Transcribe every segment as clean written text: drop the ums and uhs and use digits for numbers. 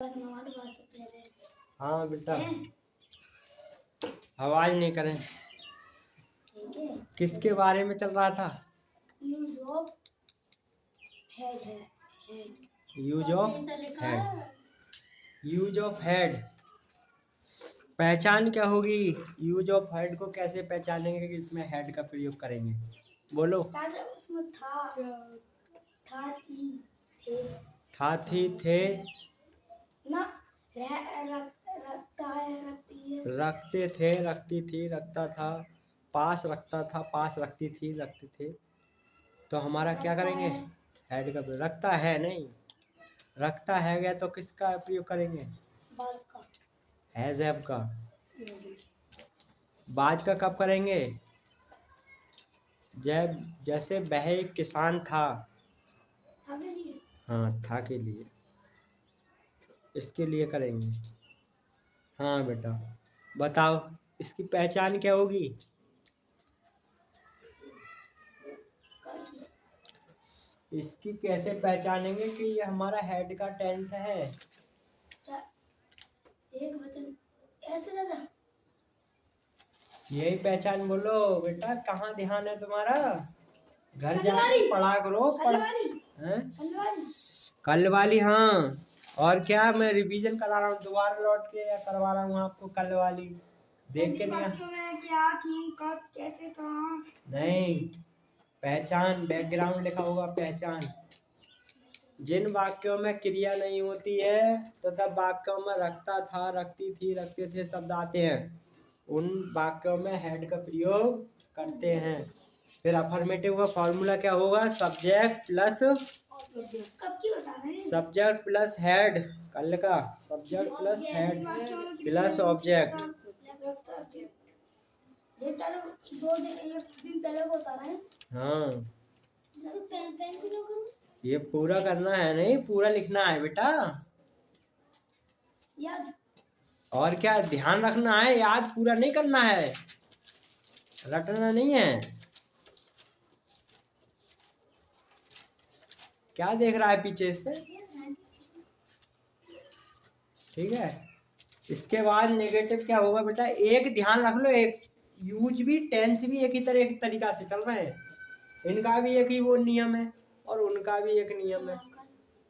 हाँ बेटा, आवाज नहीं करें। किसके बारे में चल रहा था? Use of head. Use of head पहचान क्या होगी? यूज ऑफ हेड को कैसे पहचानेंगे कि इसमें हेड का प्रयोग करेंगे? बोलो। उसमें था थी थे ना, रखता है रखती है, रखते थे रखती थी रखता था, पास रखता था पास रखती थी रखते थे। तो हमारा क्या करेंगे? हेड का प्रयोग। रखता है नहीं, रखता है गया तो किसका प्रयोग करेंगे? बाज का। हैज हैव का। बाज का कब करेंगे? जब जैसे वह एक किसान था के लिए। हाँ, था के लिए, इसके लिए करेंगे। हाँ बेटा, बताओ इसकी पहचान क्या होगी? इसकी कैसे पहचानेंगे कि ये हमारा हेड का टेंस है? एक वचन ऐसे दादा, यही पहचान बोलो बेटा। कहाँ ध्यान है तुम्हारा? घर जाके पढ़ा करो। कल वाली, हाँ। और क्या, मैं रिवीजन करा रहा हूँ, दोबारा लौट के करवा रहा हूँ आपको कल वाली। देख के नहीं क्या, क्यों, कब, कैसे, कहाँ नहीं। पहचान, बैकग्राउंड लिखा होगा पहचान। जिन वाक्यों में क्रिया नहीं होती है तथा तो वाक्यों में रखता था रखती थी रखते थे शब्द आते हैं, उन वाक्यों में हेड का प्रयोग करते हैं। फिर अफर्मेटिव का फॉर्मूला क्या होगा? Subject plus subject plus head. कल का subject plus head plus object. दो दिन, एक दिन पहले बता रहे हैं। हाँ, ये पूरा करना है, नहीं पूरा लिखना है बेटा। याद, और क्या ध्यान रखना है, याद पूरा नहीं करना है, रटना नहीं है। क्या देख रहा है पीछे इस पे? ठीक है। इसके बाद नेगेटिव क्या होगा बेटा? एक ध्यान रख लो, एक यूज भी टेंस भी एक ही तरीका से चल रहे हैं। इनका भी एक ही वो नियम है और उनका भी एक नियम है।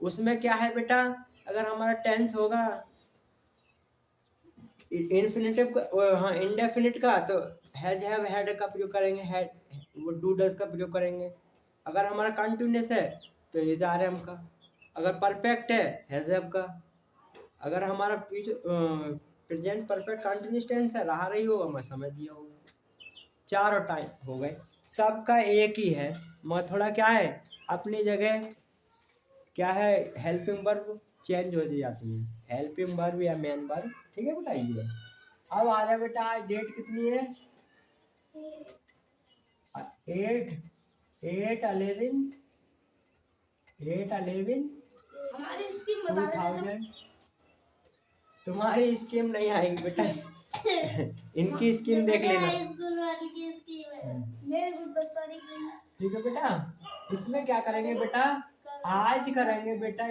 उसमें क्या है बेटा? अगर हमारा टेंस होगा इन्फिनिटिव का, हाँ इंडेफिनिट का, तो हैज हैव हेड का प्रयोग करेंगे, हैड वो डू डज का प्रयोग करेंगे। अगर हमारा कंटिन्यूअस है तो इज आर एम का। अगर परफेक्ट है हैज हैव का। अगर हमारा प्रेजेंट परफेक्ट कंटिन्यूअस टेंस है, रहा रही होगा, मैं समझ दिया होगा। चारों टाइम हो गए, सबका एक ही है। मैं थोड़ा क्या है अपनी जगह क्या है, हेल्पिंग वर्ब चेंज हो जाती है, हेल्पिंग वर्ब या मेन वर्ब। ठीक है बेटा, ये अब आ जाए बेटा। आज डेट कितनी है? 8/11/2000। तुम्हारी स्कीम नहीं आएगी बेटा। इनकी स्कीम देख लेना। स्कूल वाली की स्कीम है। मेरे को 10 तारीख में। ठीक है बेटा, इसमें क्या करेंगे बेटा? आज करेंगे बेटा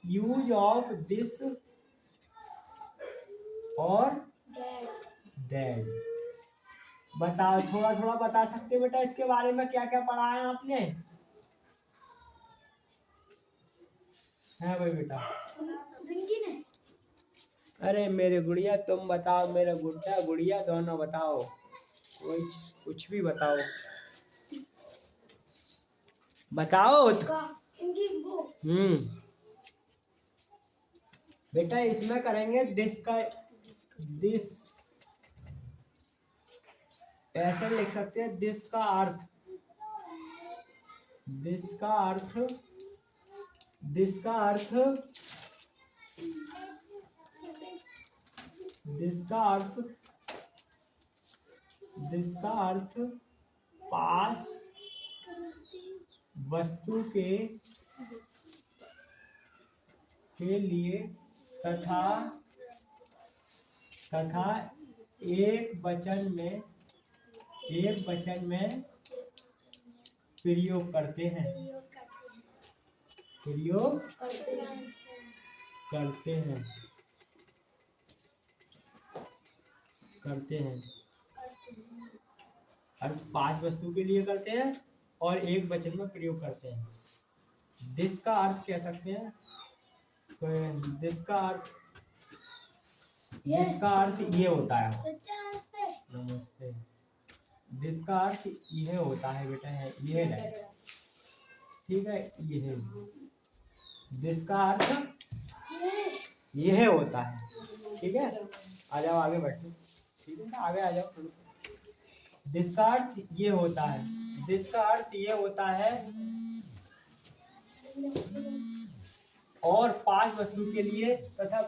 यूज ऑफ दिस और दैट। बताओ, थोड़ा थोड़ा बता सकते हो बेटा इसके बारे में, क्या क्या पढ़ा है आपने? है भाई बेटा? अरे मेरे गुड़िया तुम बताओ, मेरे गुड्डा गुड़िया दोनों बताओ, कोई कुछ भी बताओ, बताओ। बेटा इसमें करेंगे दिस ऐसे लिख सकते हैं, दिस का अर्थ दिस का अर्थ दिस का अर्थ दिस का अर्थ दिस का अर्थ पास वस्तु के लिए तथा एक वचन में प्रयोग करते हैं। प्रयोग करते हैं अर्थ 5 वस्तु के लिए करते हैं और एक वचन में प्रयोग करते हैं। दिस का अर्थ कह सकते हैं, दिस का अर्थ ये होता है। नमस्ते। दिस का अर्थ यह होता है बेटा, है ये है, ठीक है, ये है। दिस का अर्थ यह होता है, ठीक है। आ जाओ आगे बढ़ो, ठीक है, आगे आ जाओ। दिस का अर्थ ये होता है, दिस का अर्थ ये होता है और 5 वस्तु के लिए तथा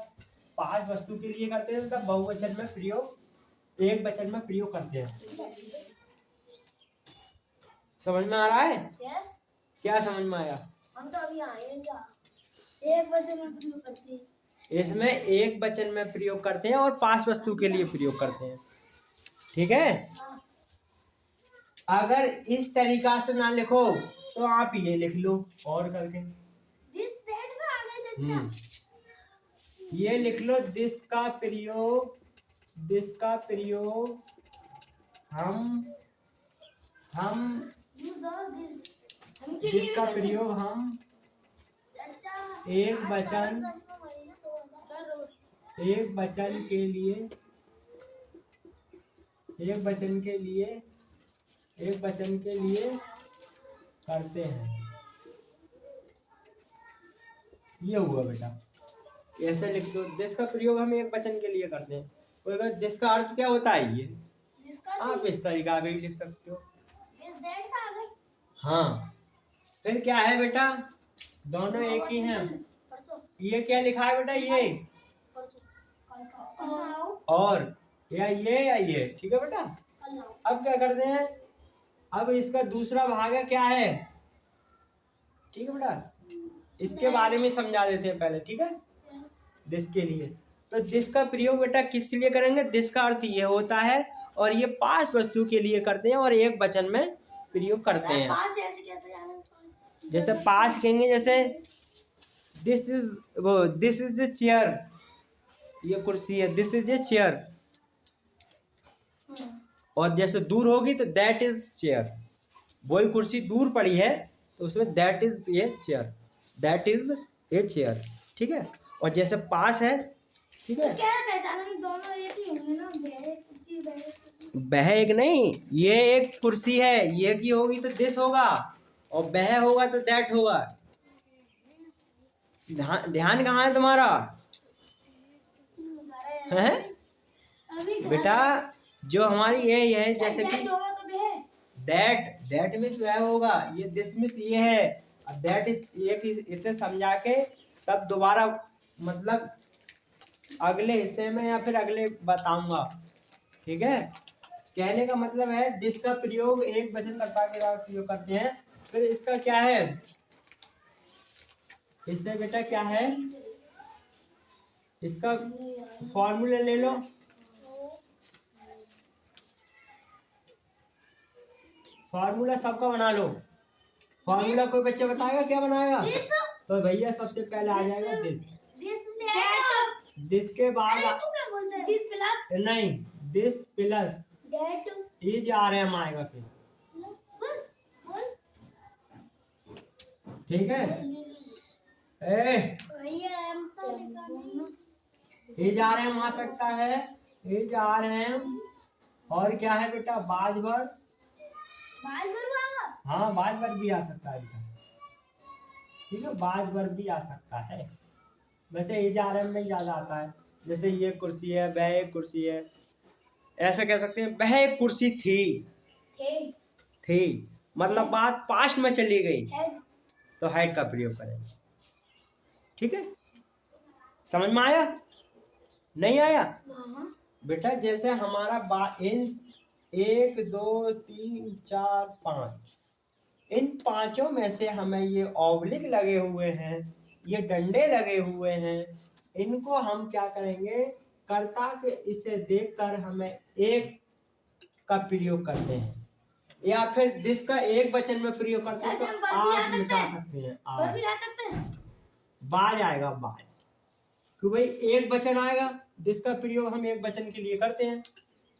5 वस्तु के लिए करते हैं तथा बहुवचन में प्रयोग, एक वचन में प्रयोग करते हैं। समझ में आ रहा है? yes. क्या समझ में आया? हम तो अभी आए हैं, क्या एक वचन में प्रयोग करते हैं, इसमें एक वचन में प्रयोग करते हैं और 5 वस्तु के लिए प्रयोग करते हैं, ठीक है। हाँ। अगर इस तरीका से ना लिखो तो आप ये लिख लो और करके ये लिख लो, दिस का प्रयोग जिसका प्रयोग हम एक वचन के लिए करते हैं। ये हुआ बेटा, ऐसे लिख दो, दिस का प्रयोग हम एक वचन के लिए करते हैं। तो दिस का अर्थ क्या होता है, ये आप इस तरीका भी लिख सकते हो। हाँ, फिर क्या है बेटा, दोनों एक ही हैं। ये क्या लिखा है बेटा, ये और ये, ठीक है बेटा। अब क्या करते हैं, अब इसका दूसरा भाग है, क्या है, ठीक है बेटा, इसके बारे में समझा देते हैं पहले, ठीक है। दिस के लिए, तो दिस का प्रयोग बेटा किस लिए करेंगे, दिस का अर्थ ये होता है और ये 5 वस्तु के लिए करते हैं और एक वचन में प्रयोग करते हैं। जैसे 5 कहेंगे, जैसे दिस इज द चेयर, ये कुर्सी है, दिस इज द चेयर। और जैसे दूर होगी तो दैट इज चेयर, वही कुर्सी दूर पड़ी है तो उसमें that is a chair, that is a chair, ठीक है। और जैसे पास है, ठीक है, तो क्या पहचानेंगे, दोनों एक ही होंगे ना, बह एक नहीं, ये एक कुर्सी है, ये की होगी तो दिस होगा और बह होगा तो दैट होगा। ध्यान कहाँ है तुम्हारा, है बेटा, जो हमारी ये है, जैसे कि दैट मिस वह होगा, ये दिस मिस ये है, अब दैट इस एक इसे समझा के तब दोबारा मतलब अगले हिस्से में या फिर अगले बताऊंगा, ठीक है। कहने का मतलब है दिस का प्रयोग एक वचनकर्ता के बाद प्रयोग करते हैं। फिर इसका क्या है, इससे बेटा क्या है, इसका फॉर्मूला ले लो, फॉर्मूला सबका बना लो। फॉर्मूला कोई बच्चा बताएगा क्या बनाएगा, तो भैया सबसे पहले आ जाएगा दिस के बाद नहीं, दिस प्लस ये जा रहे हम आएगा फिर, ठीक है। ये जा रहे हम आ सकता है, ये जा रहे हैं, और क्या है बेटा, बाज भर, हाँ बाज भर भी आ सकता है बेटा, ठीक है, बाज भर भी आ सकता है। वैसे ये जा रहे में ज्यादा आता है, जैसे ये कुर्सी है, वह एक कुर्सी है, ऐसा कह सकते हैं वह एक कुर्सी थी मतलब बात पास्ट में चली गई तो हैड का प्रयोग करेंगे, ठीक है। समझ में आया, नहीं आया बेटा। जैसे हमारा इन 1 2 3 4 5, इन 5 में से हमें ये ऑब्लिक लगे हुए हैं, ये डंडे लगे हुए हैं, इनको हम क्या करेंगे, कर्ता के इसे देखकर हमें एक का प्रयोग करते हैं, या फिर दिस का एक वचन में प्रयोग करते हैं तो आज मिटा सकते हैं। पर भी आ सकते हैं। बाज आएगा, बाज, तो भाई एक वचन आएगा, दिस का प्रयोग हम एक वचन के लिए करते हैं,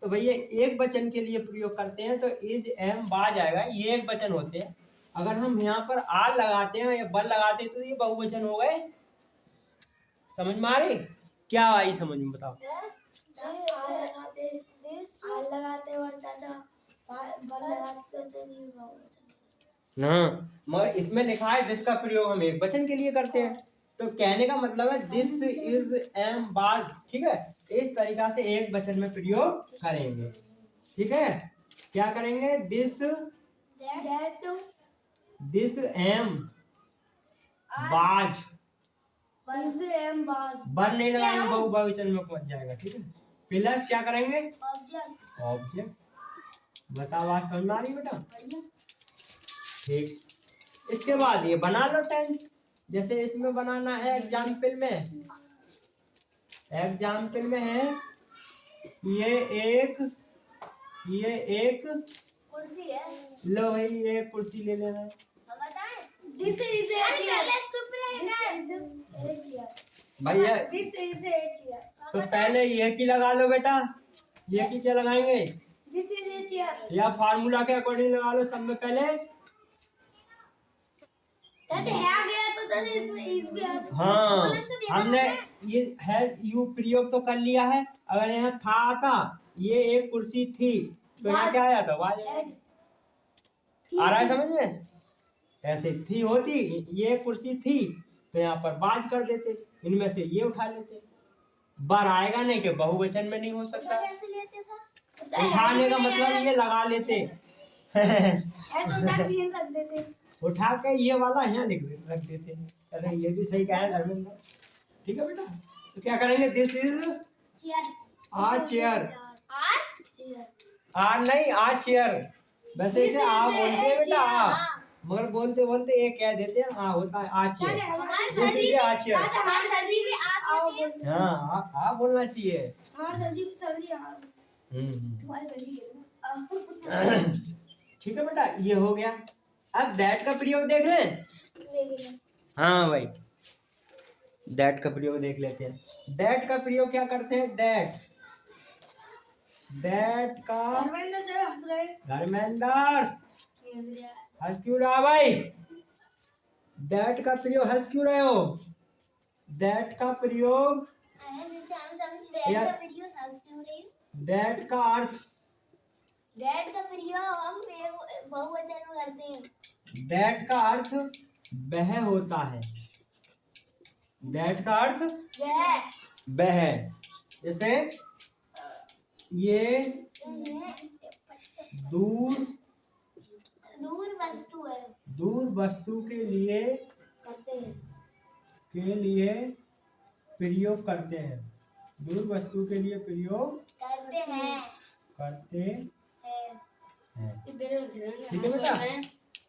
तो भैया एक वचन के लिए प्रयोग करते हैं तो इज एम बाज आएगा, ये एक वचन होते हैं। अगर हम यहाँ पर आर लगाते हैं या बल लगाते हैं तो ये बहुवचन हो गए। समझ में आ रही? क्या आई समझ में, बताओ। आर लगाते और चाचा बल लगाते तो नहीं बहुवचन। हाँ, मगर इसमें लिखा है दिस का प्रयोग हम एक वचन के लिए करते हैं, तो कहने का मतलब है दिस इज एम बाज, ठीक है। इस तरीका से एक वचन में प्रयोग करेंगे, ठीक है। क्या करेंगे? दिस एम बाज, बर नहीं लगाएंगे, बहुवचन में पहुंच जाएगा, ठीक है। प्लस क्या करेंगे? ऑब्जेक्ट। बताओ बात समझ में आ रही बेटा? ठीक। इसके बाद ये बना लो टेंस, जैसे इसमें बनाना है एग्जाम्पल में। एग्जाम्पल में है ये एक कुर्सी है। लो भाई ये कुर्सी ले लेना। This is a chair. भैया This is a chair. तो पहले ये की लगा लो बेटा, ये की क्या लगाएंगे? This is a chair. या फार्मूला के अकॉर्डिंग लगा लो सब में पहले। चाचा है आ गया तो चाचा इसमें इज भी आ सकता है। हाँ, हमने ये है यू प्रयोग तो कर लिया है। अगर यहाँ था आता ये एक कुर्सी थी तो यहाँ क्या आया था? आ रहा है समझ में? ऐसे थी होती, ये कुर्सी थी तो यहाँ पर बाज कर देते, इनमें से ये उठा लेते। बार आएगा नहीं कि बहुवचन में नहीं हो सकता। उठाने का मतलब ये लगा लेते ऐसा रख देते, उठा के ये वाला यहाँ रख देते। चलो ये भी सही कहा है धर्मेंद्र, ठीक है बेटा। तो क्या करेंगे? This is a chair. A नहीं, आ चेयर। वैसे इसे आ बोलते हैं बेटा, आ, मगर बोलते बोलते ये कह देते हैं आ होता है आ चेयर। आ चेयर, हाँ आ बोलना चाहिए। ठीक है बेटा, ये हो गया। अब दैट का प्रयोग देख लें। हाँ भाई, दैट का प्रयोग देख लेते हैं। दैट का प्रयोग क्या करते हैं? दैट का धर्मेंद्र हंस क्यों रहा भाई? दैट का प्रयोग हंस क्यों रहे हो? दैट का प्रयोग, दैट का अर्थ, दैट का प्रयोग हम बहुवचन में करते हैं। दैट का अर्थ वह होता है। दैट का अर्थ वह, जैसे ये दूर वस्तु है, दूर वस्तु के लिए प्रयोग करते हैं। दूर वस्तु के लिए प्रयोग करते हैं। ठीक है बेटा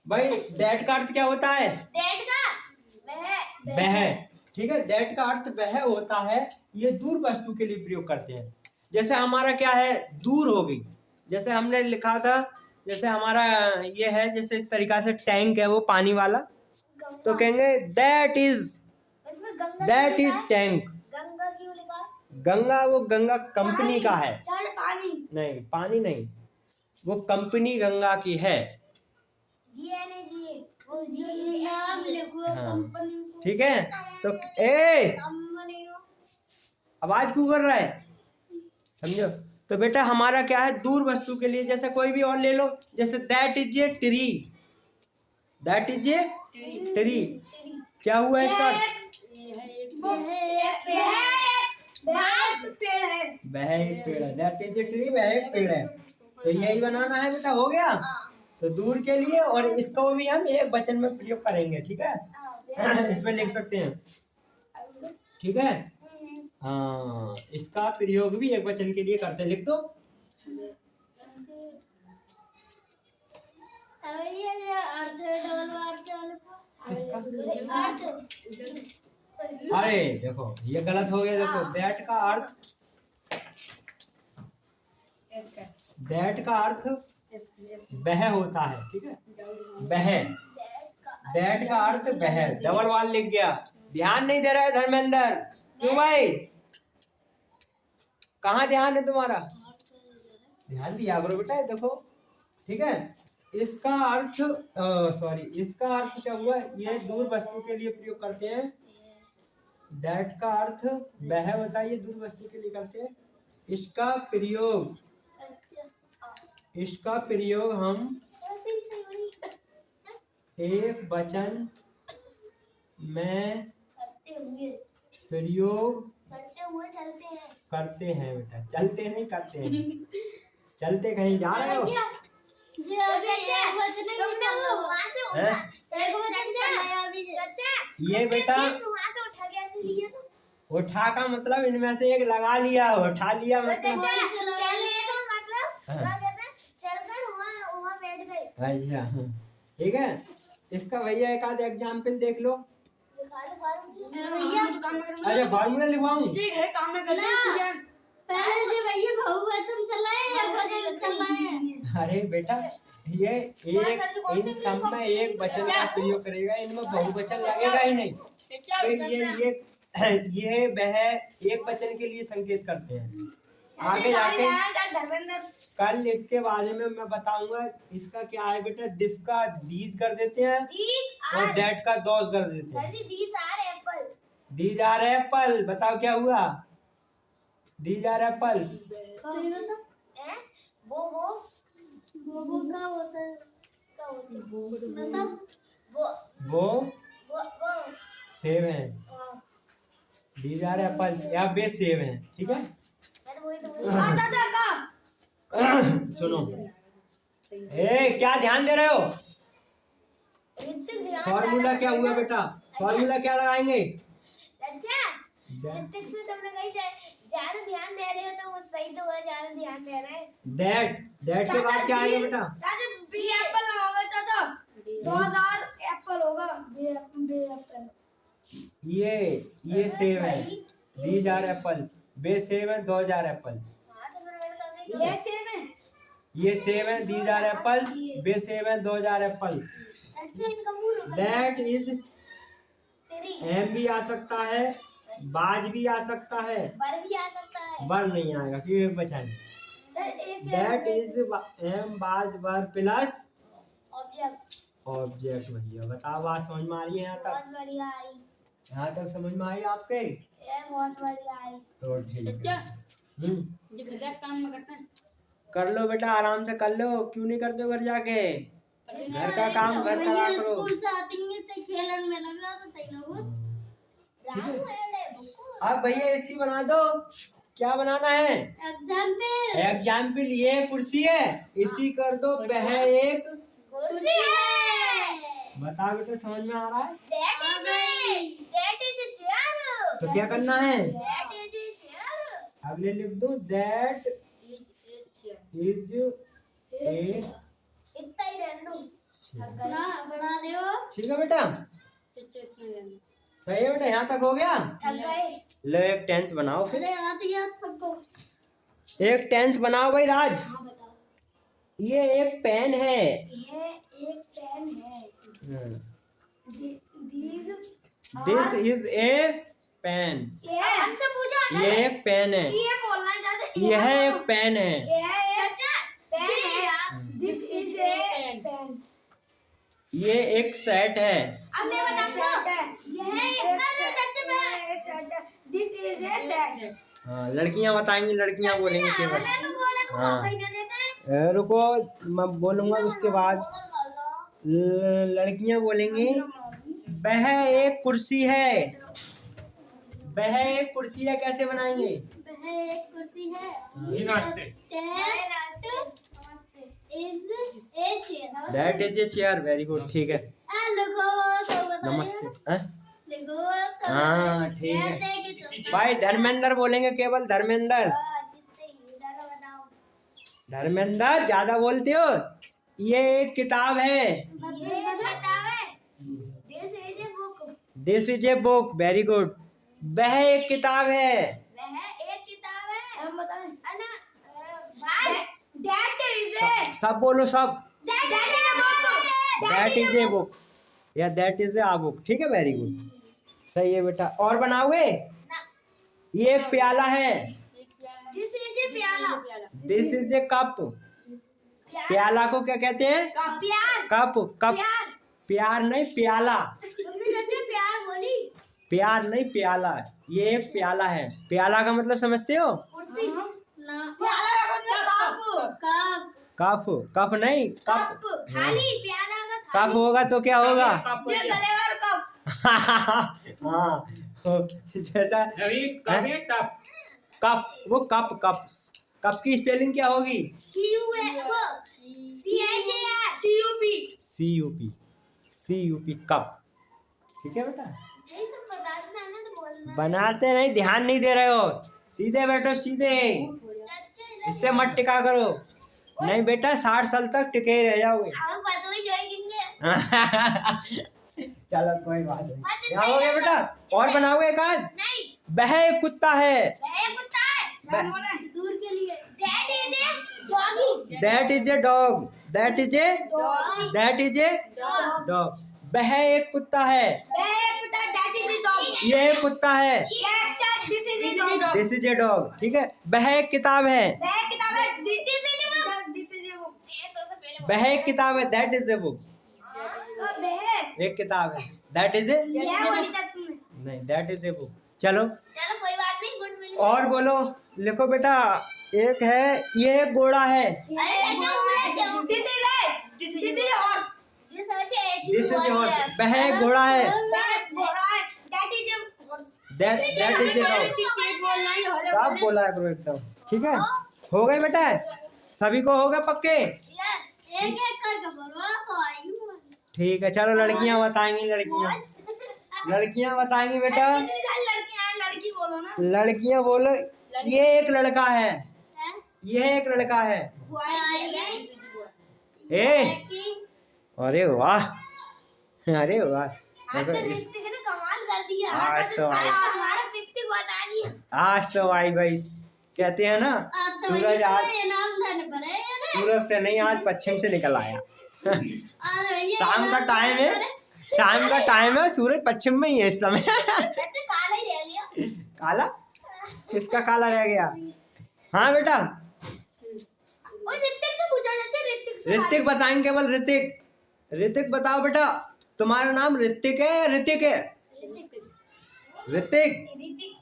भाई। दैट का अर्थ क्या होता है? दैट का वह, ठीक है। दैट का अर्थ वह होता है, ये दूर वस्तु के लिए प्रयोग करते हैं। जैसे हमारा क्या है, दूर हो गई, जैसे हमने लिखा था, जैसे हमारा ये है, जैसे इस तरीका से टैंक है वो पानी वाला, तो कहेंगे दैट इज टैंक। गंगा क्यों लिखा? गंगा वो गंगा कंपनी का है। पानी नहीं, पानी नहीं, वो कंपनी गंगा की है। नाम लिखो कंपनी, ठीक है। तो ए आवाज क्यों कर रहा है, समझो। तो बेटा हमारा क्या है, दूर वस्तु के लिए, जैसे कोई भी और ले लो, जैसे that is a tree. That is a tree, क्या हुआ इसका? पेड़ है। वह एक पेड़ है। दैट इज ए ट्री, वह एक पेड़ है। तो यही बनाना है बेटा, हो गया। तो दूर के लिए, और इसको भी हम एक वचन में प्रयोग करेंगे, ठीक है। इसमें लिख सकते हैं, ठीक है। हाँ, इसका प्रयोग भी एक वचन के लिए करते हैं, लिख दो। अरे देखो ये गलत हो गया, देखो दैट का अर्थ, दैट का अर्थ वह होता है, ठीक है, वह, दैट का अर्थ वह, डबल वाल लिख गया। ध्यान नहीं दे रहा है धर्मेंद्र, क्यों भाई? कहाँ ध्यान है तुम्हारा? ध्यान दिया करो बेटा, ये देखो, ठीक है। इसका अर्थ सॉरी, इसका अर्थ क्या हुआ? ये दूर वस्तु के लिए प्रयोग करते हैं। दैट का अर्थ वह होता है, ये दूर वस्तु के लिए करते हैं। इसका प्रयोग हम एक वचन में प्रयोग करते हैं बेटा। चलते नहीं, करते हैं। चलते कहीं जा रहे हो? ये बेटा उठा का मतलब इनमें से एक लगा लिया, उठा लिया मतलब अच्छा, ठीक है। इसका भैया एक आध एग्जाम्पल देख लो। अच्छा, फार्मूला लिखवाऊं? काम ना कर अरे बेटा, ये एक इन सब में एक वचन का प्रयोग करेगा, इनमें बहुवचन लगेगा ही नहीं। तो ये वह एक वचन के लिए संकेत करते हैं। आगे जाके कल इसके बारे में मैं बताऊंगा। इसका क्या है बेटा, दिस का दीज कर देते हैं और दैट का दोस कर देते हैं। दीज आर एप्पल, बताओ क्या हुआ? These are apple. वो सेब है। दीज आर एप्पल्स, या वे सेब हैं, ठीक है। सुनो, क्या ध्यान दे रहे हो? फॉर्मूला क्या हुआ बेटा? फॉर्मूला क्या लगाएंगे? ज्यादा ध्यान दे रहे हो तो सही तो है, ज्यादा ध्यान दे रहे हैं। दैट के बाद क्या आएगा बेटा? चाचा बी एप्पल होगा, चाचा 2000 एप्पल होगा। बी एप्पल, ये सेब है। दीज आर एप्पल, बे सेब है, 2000 एप्पल। ये सेब है, दीज आर एप्पल्स, बे सेब है, 2000 एप्पल्स। दैट इज एम भी आ सकता है, बाज भी आ सकता है, बर भी आ सकता है। बर नहीं आएगा क्योंकि एक बचा नहीं। दैट इज एम बाज बर प्लस ऑब्जेक्ट। भैया बताओ, बात समझ में आ रही है यहाँ बहुत तक? बढ़िया आई। यहाँ तक समझ में आई आपके? ये बहुत बढ़िया आई। तो ठीक है। ये घर का काम में करते हैं। कर लो बेटा, आराम से कर लो। क्यों नहीं करते हो घर जाके? घर का काम घर करा करो। स्कूल से आते हैं तो खेलन में लग जाता था ना वो। अब भैया इसकी बना दो। क्या बनाना है? एग्जाम्पल। ये कुर्सी है, इसी कर दो वह एक कुर्सी है। बता बेटा, समझ में आ रहा है? That is a chair. तो क्या करना है? That is a chair. अगले लिख दो, दैट इज ए। इतना ही रहने दो। ना बढ़ा दो। ठीक है बेटा, सही है बेटा, यहाँ तक हो गया। थक गए। लो एक टेंस बनाओ फिर। अरे आते यार थक गए। एक टेंस बनाओ भाई राज। हाँ बताओ। ये एक पेन है। ये एक पेन है। This is a pen. हमसे पूछा। ये एक पेन है। ये बोलना है चाचा। यह एक पेन है। चाचा पेन है। This is a pen. ये एक सेट है। अब मैं बताऊंगा। यह एक चाचा मैं एक सेट है। This is A set. हाँ, लड़कियां बताएंगी, लड़कियां बोलेंगी केवल। मैं तो बोला को हाँ। कहीं दे देता है। रुको, मैं बोलूंगा उसके बाद लड़कियां बोलेंगी। वह एक कुर्सी है। वह एक कुर्सी है, कैसे बनाएंगे? वह एक कुर्सी है। That is a chair. Very good, ठीक है। नमस्ते। हाँ ठीक है भाई। धर्मेंद्र बोलेंगे केवल, धर्मेंद्र। धर्मेंद्र ज्यादा बोलते हो। ये एक किताब है। This is a book. Very good. वह एक किताब है। वह एक किताब है। हम बताएं। That is a सब बोलो सब। that is a book. That is a book या दैट इज ए बुक। ठीक है, वेरी गुड, सही है बेटा। और बनाओगे? ये एक प्याला है। This is a प्याला। This is A cup. प्याला को क्या कहते हैं? प्यार। कप। कप। प्यार। प्यार नहीं, प्याला। तुमने सच्चे प्यार बोली। प्यार नहीं, प्याला। ये एक प्याला है। प्याला का मतलब समझते हो? कुर्सी। ना। प्याला का मतलब कप। कप। कप नहीं, कप। थाली। प्याला का कप थाली। होगा तो क्या होगा? जो गलेवार कप। हाँ, श्वेता, कप, वो कप। कप, कप की स्पेलिंग क्या होगी? CUP, cup. ठीक है बेटा, यही सब बताना है ना तो बोलना। बनाते नहीं, ध्यान नहीं दे रहे हो। सीधे बैठो, सीधे, इससे मत टिका करो। नहीं बेटा, 60 साल तक टिके ही रह जाओगे। हम पता ही जाएंगे। चलो कोई बात नहीं। क्या हो गया बेटा? और बनाओगे एक आध? नहीं। वह एक कुत्ता है। वह कुत्ता है। दूर के लिए। That is a doggy। That is a dog. That is A Dog। That is A Dog। Dog. वह एक कुत्ता है। That is a dog. ये एक कुत्ता है। This is a dog. This is a dog. ठीक है, वह एक किताब है। वह किताब है। This is a book. This is a book. वह एक किताब है। That is a book. वह एक किताब है। दैट इज ए यह बोली जाती है। नहीं, दैट इज ए बुक। चलो चलो कोई बात नहीं, गुड विल। और बोलो, लिखो बेटा। एक है, ये एक घोड़ा है। This is a horse. This is this is a horse. वह एक घोड़ा है। That घोड़ा है। That is a horse. That is a dog. सब बोला करो एकदम। ठीक है, हो गए बेटा? सभी को हो गए पक्के? यस, एक एक करके बोलो तो आई हूं। ठीक है, चलो लड़कियां बताएंगी। लड़कियां बताएंगी बेटा। लड़कियां हैं, लड़की बोलो ना। लड़कियां बोलो। ये एक लड़का है। ये एक लड़का है। ए, अरे वाह, अरे वाह, देखो ऋतिक ने कमाल कर दिया। आज तो भाई, हमारा ऋतिक बता दिया। आज तो भाई कहते हैं ना, अब तो सूरज आज इनाम देने पर है ना। पूरब से नहीं, आज पश्चिम से निकल आया। आज भैया शाम का इनाम टाइम देने है, पर शाम का टाइम है, सूरज पश्चिम में ही है इस समय। सच्चे काला ही रह गया। काला? किसका काला रह गया? हाँ बेटा, और ऋतिक से पूछा चाचा, ऋतिक से ऋतिक बताएंगे। केवल ऋतिक। ऋतिक बताओ बेटा, तुम्हारा नाम ऋतिक है या ऋतिक है? ऋतिक।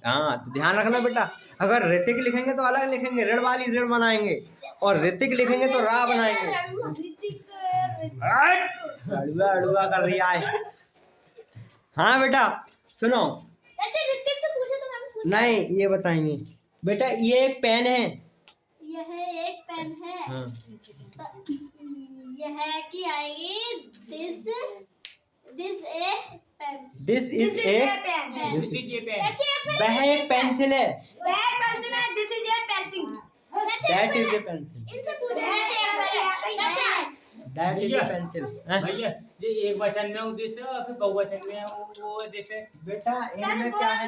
हाँ, तो ध्यान रखना बेटा, अगर ऋतिक लिखेंगे तो अलग लिखेंगे, ऋण वाली ऋण बनाएंगे, और ऋतिक लिखेंगे तो रा बनाएंगे। अड़ुआ अड़ुआ कर रही है। हाँ बेटा सुनो। चाचा ऋतिक से पूछे तो मैंने पूछा। नहीं, ये बताएंगे बेटा। ये एक पेन है। यह एक पेन है। हाँ। तो यह की आएगी this a pen. This is a pen. चाचा वह एक पेंसिल है। वह पेंसिल है। This is a pencil. That is a pencil. इनसे पूछा चाचा। That is a pencil. भैया ये एक वचन में उद्देश्य और फिर बहुवचन में वो उद्देश्य। बेटा इनमें क्या है?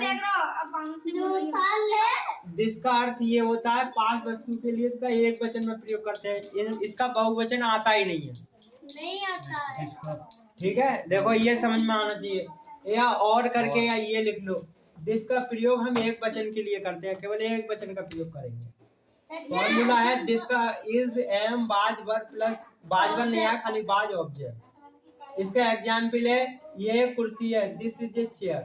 जो ताल है दिस का अर्थ ये होता है, पांच वस्तु के लिए इसका एक वचन में प्रयोग करते हैं। इसका बहुवचन आता ही नहीं है। नहीं आता है। ठीक है, देखो ये समझ में आना चाहिए। या और करके या ये लिख लो। दिस का प्रयोग हम एक वचन के लिए करते हैं, केवल एक वचन का प्रयोग करेंगे। फॉर्मूला है दिस का इज एम बाज वर्ब प्लस बाज वर्ब नहीं है, खाली बाज ऑब्जेक्ट। इसका एग्जाम्पल है, ये कुर्सी है, दिस इज ए चेयर।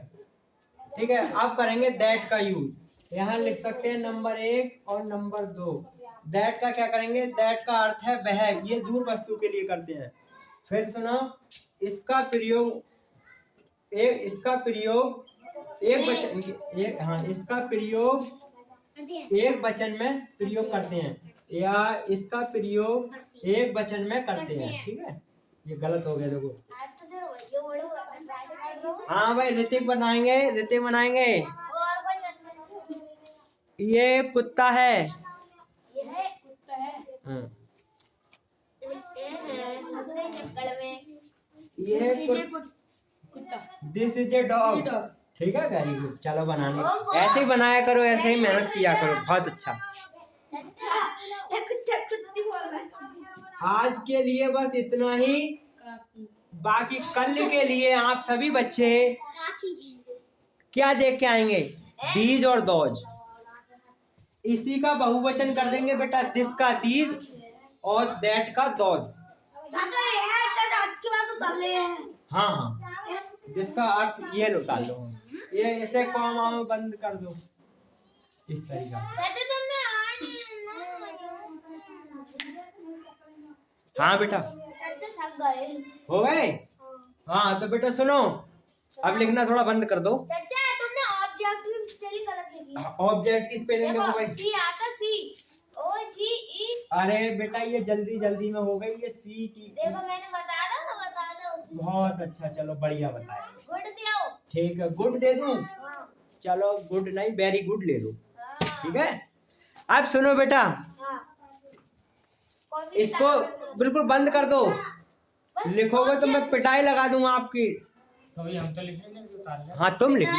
ठीक है, अब करेंगे दैट का यूज। यहाँ लिख सकते हैं नंबर 1 और नंबर 2। दैट का क्या करेंगे? दैट का अर्थ है वह, ये दूर वस्तु के लिए करते हैं। फिर सुनो, इसका प्रयोग एक वचन, हाँ, इसका प्रयोग एक वचन में प्रयोग करते हैं, या इसका प्रयोग एक वचन में करते हैं। ठीक है, ये गलत हो गया देखो। हाँ भाई, ऋतिक बनाएंगे। ये कुत्ता है। हाँ। ये दिस इज ए डॉग। ठीक है, वेरी गुड। चलो बनाने ऐसे ही बनाया करो, ऐसे ही मेहनत किया करो। बहुत अच्छा। ये कुत्ती बोल रहा है। आज के लिए बस इतना ही। बाकी कल के लिए आप सभी बच्चे क्या देख के आएंगे? दीज और दोज। इसी का बहुवचन कर देंगे बेटा, दिस का दीज और दैट का दोज। चाचा ये है, चाचा आपकी बात उतार ले हैं। हाँ हाँ, जिसका अर्थ ये लो डाल लो, ये ऐसे कॉमा में बंद कर दो इस तरीका। चाचा तुमने हाँ बेटा, चाचा थक गए। हो गए? हाँ तो बेटा सुनो, अब लिखना थोड़ा बंद कर दो। चाचा तुमने ऑब्जेक्ट की स्पेलिंग गलत लिखी है। ऑब्जेक्ट की स्पेलिंग देखो भाई। सी आता सी ओ जी ई। अरे बेटा ये जल्दी जल्दी में हो गई, ये सी टी। देखो मैंने बताया था ना, बता दो। बहुत अच्छा, चलो बढ़िया बताया। गुड दियो। ठीक है, गुड दे दूं? हाँ। चलो गुड नहीं, वेरी गुड ले लो। ठीक है, अब सुनो बेटा, इसको बिल्कुल बंद कर दो। लिखोगे तो मैं पिटाई लगा दूंगा आपकी। तो भाई हम तो लिख लेंगे, तो उतार लेंगे। हाँ तुम लिख लो,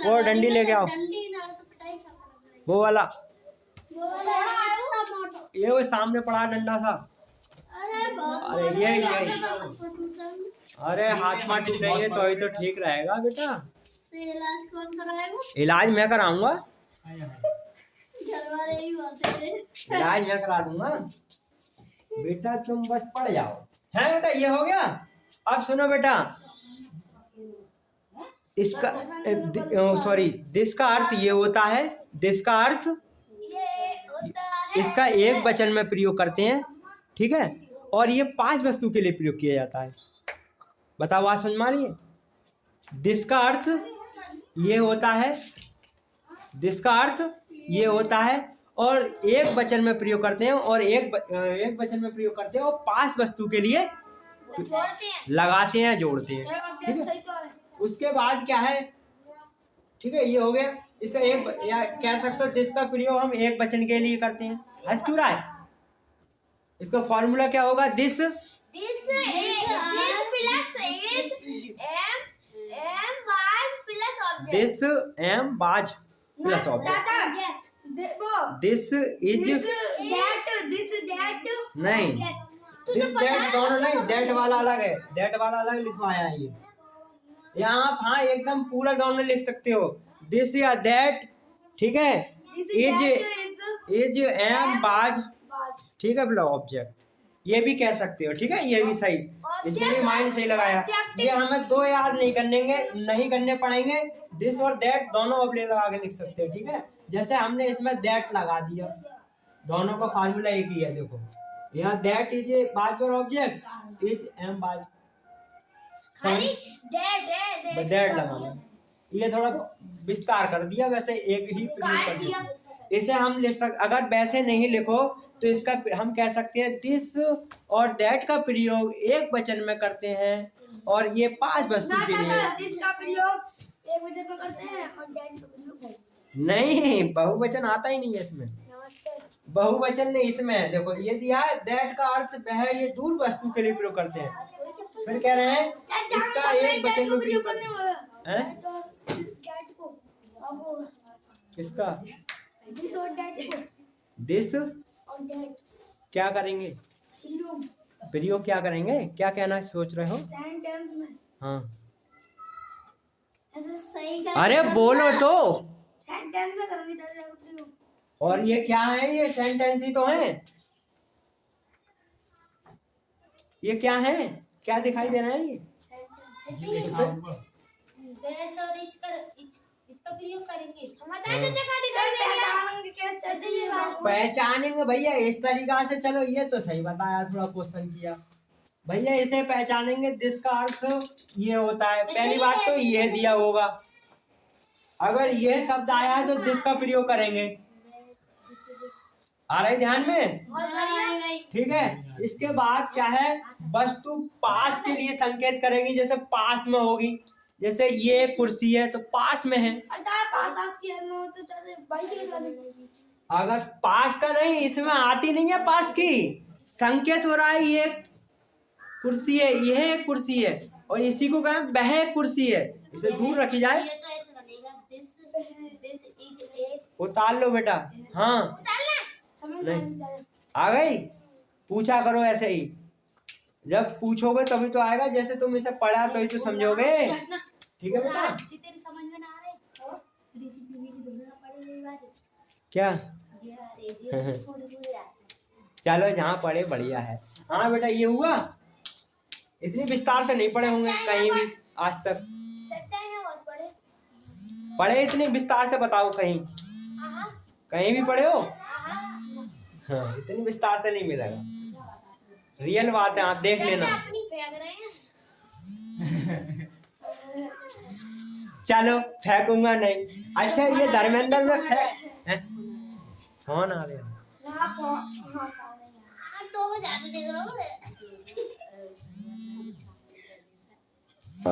वो डंडी लेके आओ, वो वाला, ये वो सामने पड़ा डंडा सा। अरे ये अरे हाथ मार टूट रही है तो ही तो ठीक रहेगा बेटा। इलाज कौन कराएगा? इलाज मैं कराऊंगा, घर वाले ही बोलते हैं। इलाज मैं करा दूंगा बेटा, तुम बस पढ़ जाओ। है बेटा, ये हो गया। अब सुनो बेटा, इसका सॉरी, दिस का अर्थ ये होता है, दिस का अर्थ इसका एक वचन में प्रयोग करते हैं, ठीक है, और ये 5 वस्तु के लिए प्रयोग किया जाता है। बताओ, बात समझ में आ रही है? दिस का अर्थ ये होता है, दिस का अर्थ ये होता है, और एक वचन में प्रयोग करते हैं, और एक वचन में प्रयोग करते हैं, और 5 वस्तु के लिए लगाते हैं, जोड़ते हैं। ठीक है, उसके बाद क्या है? ठीक है, ये हो गया। इसका एक या कह सकते हो, दिस का प्रयोग हम एक वचन के लिए करते हैं। हंस क्यों रहा है? इसका फॉर्मूला क्या होगा? दिस दिस एम बाज प्लस ऑब्जेक्ट। दिस इज नहीं, दिस दैट दोनों नहीं, दैट वाला अलग है, दैट वाला अलग लिखवाया है। ये यहाँ आप हाँ एकदम पूरा दोनों लिख सकते हो, दिस या दैट। ठीक है, इज एम बाज, ठीक है, प्लस ऑब्जेक्ट, ये भी कह सकते हो। ठीक है, ये भी सही, इसमें भी माइंड सही लगाया। ये हमें 2 याद नहीं करने पड़ेंगे। दिस और दैट दोनों अब लगा के लिख सकते हैं। ठीक है, जैसे हमने इसमें दैट लगा दिया, दोनों का फार्मूला एक ही है। देखो यहाँ दैट इज ए बाज और ऑब्जेक्ट, इज एम बाज, दैट लगाना। ये थोड़ा विस्तार कर दिया, वैसे एक ही प्रयोग कर दिया। इसे हम लिख सकते, अगर वैसे नहीं लिखो तो इसका हम कह सकते हैं, दिस और दैट का प्रयोग एक वचन में करते हैं, और ये 5 वस्तु के लिए। दिस का प्रयोग एक वचन में करते हैं और दैट का प्रयोग नहीं, बहुवचन आता ही नहीं है इसमें। बहुवचन नहीं इसमें, देखो ये दिया है, दैट का अर्थ वह है, ये दूर वस्तु के लिए प्रयोग करते हैं। फिर कह रहे हैं इसका एक वचन में प्रयोग करते हैं। इसका दिस क्या करेंगे? प्रयोग क्या करेंगे? क्या कहना सोच रहे हो? सेंटेंस में। हाँ, सही अरे बोलो तो। सेंटेंस में करेंगे चाचा का प्रयोग। और ये क्या है? ये सेंटेंस ही तो है। ये क्या है? क्या दिखाई दे रहा है? ये लिखा होगा। दैट और इसका प्रयोग करेंगे। हम बताएं चाचा का दिखाएंगे कैसे चाचा ये बात पहचानेंगे भैया इस तरीका से। चलो ये तो सही बताया, थोड़ा क्वेश्चन किया भैया। इसे पहचानेंगे, दिस का अर्थ ये होता है। पहली बात तो ये दिया होगा, अगर ये शब्द आया है तो दिस का प्रयोग करेंगे। आ रहा है ध्यान में? ठीक है, इसके बाद क्या है? वस्तु पास के लिए संकेत करेंगे, जैसे पास में होगी। जैसे ये कुर्सी है तो पास में है। अगर पास का नहीं, इसमें आती नहीं है पास की, संकेत हो रहा है ये कुर्सी है, यह एक कुर्सी है, और इसी को कहें वह कुर्सी है। इसे दूर रखी जाए। उतार लो बेटा। हाँ नहीं आ गई? पूछा करो ऐसे ही, जब पूछोगे तभी तो आएगा, जैसे तुम इसे पढ़ा तो ही तो समझोगे। ठीक है बेटा? तेरी समझ में ना आ रहे क्या? ये चलो जहाँ पढ़े बढ़िया है। हाँ बेटा ये हुआ, इतनी विस्तार से नहीं पढ़े होंगे कहीं भी आज तक। सच्चाई है बहुत पढ़े। पढ़े इतनी विस्तार से बताओ, कहीं कहीं भी पढ़े हो? हाँ, इतनी विस्तार से नहीं मिलेगा, रियल बात है, आप देख लेना। अपनी फेंक रहे हैं। चलो फेंकूंगा नहीं। अच्छा ये धर्मेंद्र में फेंक, फोन आ रहा है। तो ज्यादा देख रहा हूँ।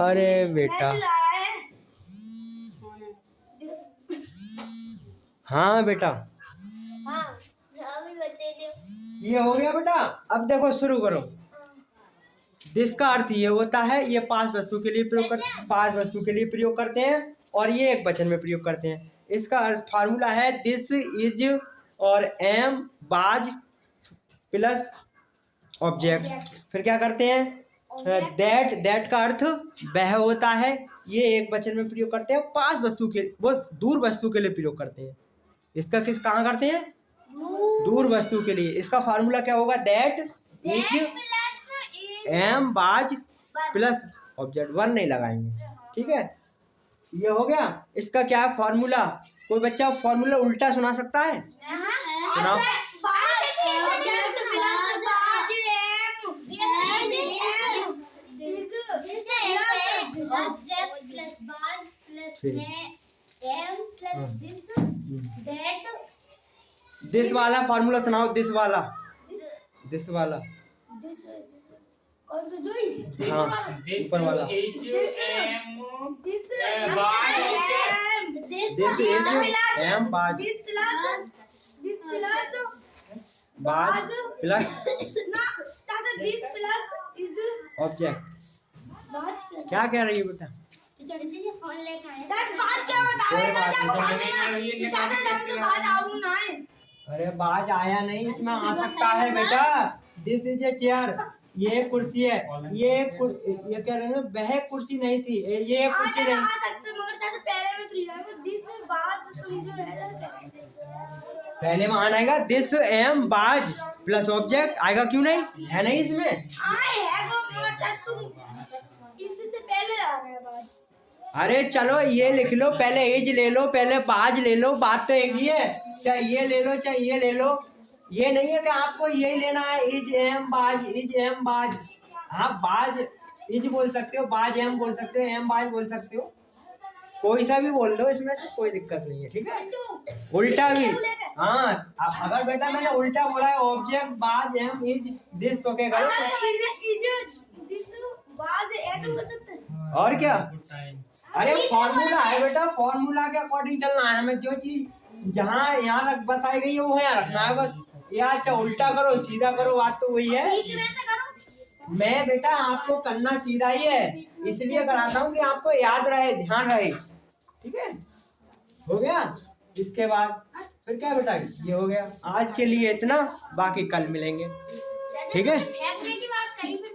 अरे बेटा, हाँ बेटा हाँ अभी बता दो। ये हो गया बेटा। अब देखो शुरू करो। दिस का अर्थ ये होता है, ये पास वस्तु के लिए प्रयोग करते हैं और ये एक वचन में प्रयोग करते हैं। इसका फार्मूला है दिस इज और एम बाज प्लस ऑब्जेक्ट। फिर क्या करते हैं? दैट का अर्थ वह होता है, ये एक वचन में प्रयोग करते हैं। पास वस्तु के, वो दूर वस्तु के लिए प्रयोग करते हैं। इसका किस कहाँ करते हैं? दूर वस्तु के लिए। इसका फार्मूला क्या होगा? दैट इज एम बाज प्लस ऑब्जेक्ट, वन नहीं लगाएंगे। ठीक है, ये हो गया। इसका क्या फार्मूला? कोई बच्चा फार्मूला उल्टा सुना सकता है? सुनाओ। दिस वाला फार्मूला सुनाओ, दिस वाला। कौन सा जोई? हाँ ऊपर वाला। दिस दिस इज एम बाज बाज प्लस ना चाचा, दिस प्लस इज ऑब्जेक्ट। बाज क्या कह रही है बेटा? फोन लेके आए। चाचा बाज क्या बता रहे हैं? चाचा जब तो बाज आऊं ना। अरे बाज आया नहीं, इसमें आ सकता है बेटा। दिस इज ए चेयर, ये कुर्सी है। ये कह रहे हैं वह कुर्सी नहीं थी, ये कुर्सी नहीं। आ सकते मगर चाचा पहले में तो लिखा है दिस बाज, तो जो है पहले में आना आएगा दिस एम बाज प्लस ऑब्जेक्ट, आएगा क्यों नहीं? है नहीं इसमें? आए है वो मगर चाचा तुम इससे पहले आ रहे हैं बाज। अरे चलो ये लिख लो, पहले इज ले लो, पहले बाज ले लो, बात तो एक ही है। चाहे ये ले लो चाहे ये ले लो, ये नहीं है कि आपको यही लेना है। इज एम बाज, इज एम बाज। हाँ बाज इज बोल सकते हो, बाज एम बोल सकते हो, एम बाज बोल सकते हो, कोई सा भी बोल दो, इसमें से कोई दिक्कत नहीं है। ठीक है, उल्टा भी। हाँ अगर बेटा मैंने उल्टा बोला है ऑब्जेक्ट बाज एम इज दिस, तो क्या करो? दिस बाज ऐसे बोल सकते हैं। और क्या? अरे फॉर्मूला है बेटा, फॉर्मूला के अकॉर्डिंग चलना है हमें। जो चीज जहाँ यहाँ बताई गई है वो यहाँ रखना है बस। या अच्छा उल्टा करो सीधा करो, बात तो वही है। बीच में से करो। मैं बेटा आपको करना सीधा ही है, इसलिए कराता हूँ कि आपको याद रहे, ध्यान रहे। ठीक है, हो गया। इसके बाद फिर क्या बेटा? ये हो गया। आज के लिए इतना, बाकी कल मिलेंगे। ठीक है। फेंकने की बात करी फिर